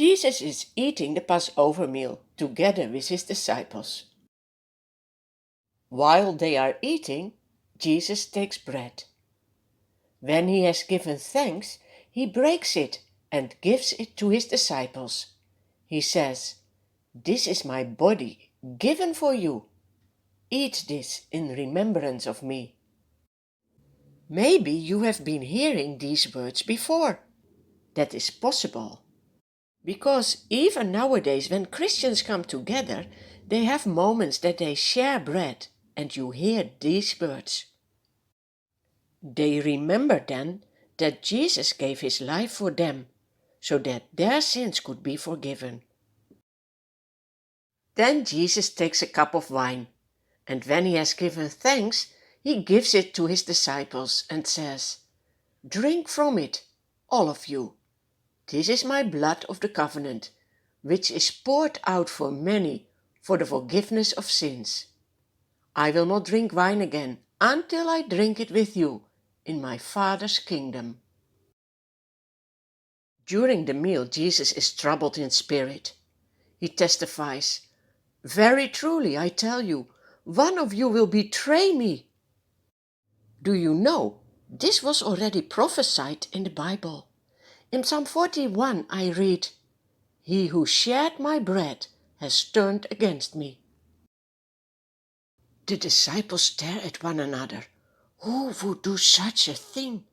Jesus is eating the Passover meal together with his disciples. While they are eating, Jesus takes bread. When he has given thanks, he breaks it and gives it to his disciples. He says, "This is my body given for you. Eat this in remembrance of me." Maybe you have been hearing these words before. That is possible, because even nowadays when Christians come together, they have moments that they share bread and you hear these words. They remember then that Jesus gave his life for them, so that their sins could be forgiven. Then Jesus takes a cup of wine, and when he has given thanks, he gives it to his disciples and says, "Drink from it, all of you. This is my blood of the covenant, which is poured out for many for the forgiveness of sins. I will not drink wine again until I drink it with you in my Father's kingdom." During the meal, Jesus is troubled in spirit. He testifies, "Very truly, I tell you, one of you will betray me." Do you know, this was already prophesied in the Bible. In Psalm 41 I read, "He who shared my bread has turned against me." The disciples stare at one another. Who would do such a thing?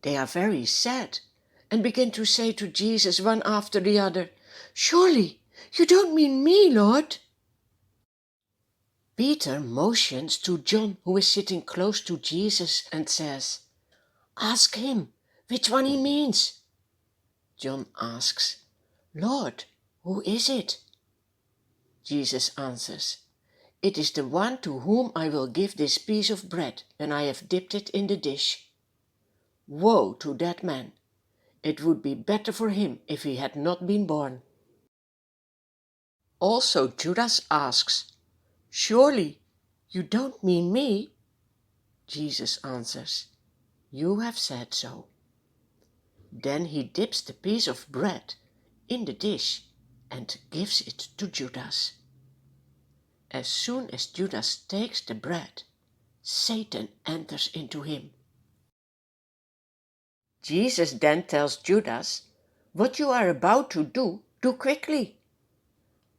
They are very sad and begin to say to Jesus one after the other, "Surely you don't mean me, Lord?" Peter motions to John, who is sitting close to Jesus, and says, "Ask him which one he means." John asks, "Lord, who is it?" Jesus answers, "It is the one to whom I will give this piece of bread when I have dipped it in the dish." Woe to that man! It would be better for him if he had not been born. Also Judas asks, "Surely you don't mean me?" Jesus answers, "You have said so." Then he dips the piece of bread in the dish and gives it to Judas. As soon as Judas takes the bread, Satan enters into him. Jesus then tells Judas, "What you are about to do, do quickly."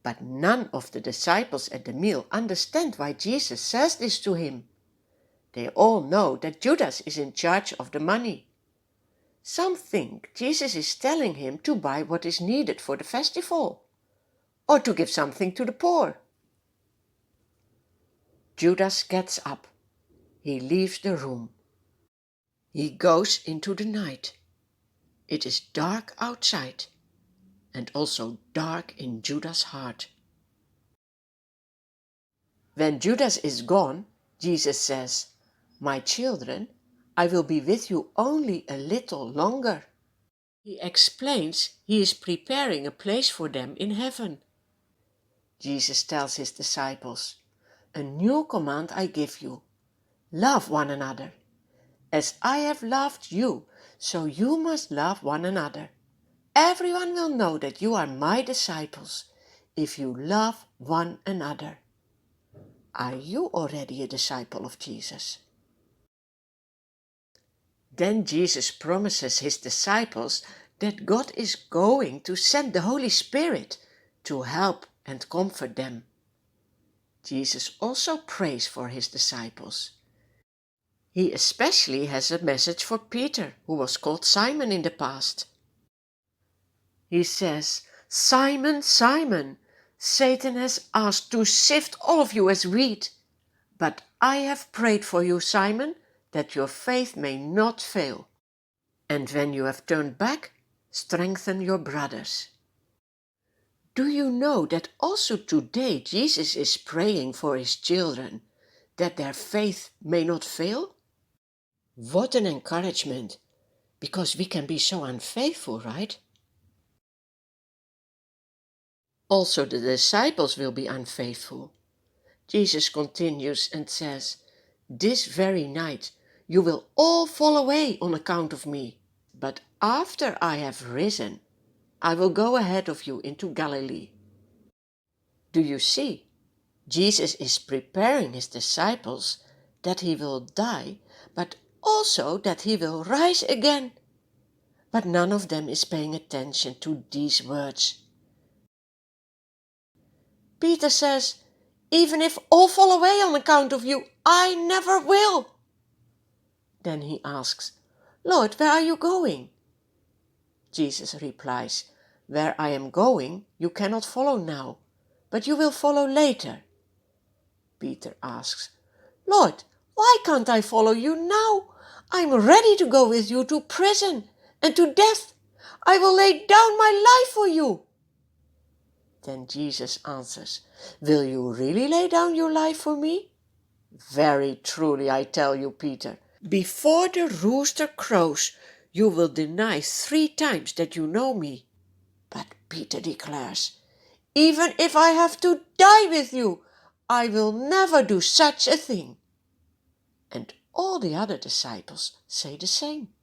But none of the disciples at the meal understand why Jesus says this to him. They all know that Judas is in charge of the money. Some think Jesus is telling him to buy what is needed for the festival, or to give something to the poor. Judas gets up. He leaves the room. He goes into the night. It is dark outside, and also dark in Judas' heart. When Judas is gone, Jesus says, "My children, I will be with you only a little longer." He explains he is preparing a place for them in heaven. Jesus tells his disciples, "A new command I give you. Love one another. As I have loved you, so you must love one another. Everyone will know that you are my disciples if you love one another." Are you already a disciple of Jesus? Then Jesus promises his disciples that God is going to send the Holy Spirit to help and comfort them. Jesus also prays for his disciples. He especially has a message for Peter, who was called Simon in the past. He says, "Simon, Simon, Satan has asked to sift all of you as wheat, but I have prayed for you, Simon, that your faith may not fail. And when you have turned back, strengthen your brothers." Do you know that also today Jesus is praying for his children, that their faith may not fail? What an encouragement, because we can be so unfaithful, right? Also the disciples will be unfaithful. Jesus continues and says, "This very night you will all fall away on account of me, but after I have risen, I will go ahead of you into Galilee." Do you see? Jesus is preparing his disciples that he will die, but also that he will rise again. But none of them is paying attention to these words. Peter says, "Even if all fall away on account of you, I never will." Then he asks, "Lord, where are you going?" Jesus replies, "Where I am going, you cannot follow now, but you will follow later." Peter asks, "Lord, why can't I follow you now? I'm ready to go with you to prison and to death. I will lay down my life for you." Then Jesus answers, "Will you really lay down your life for me? Very truly I tell you, Peter, before the rooster crows, you will deny 3 times that you know me." But Peter declares, "Even if I have to die with you, I will never do such a thing." And all the other disciples say the same.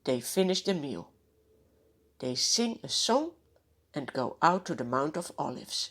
They finish the meal. They sing a song and go out to the Mount of Olives.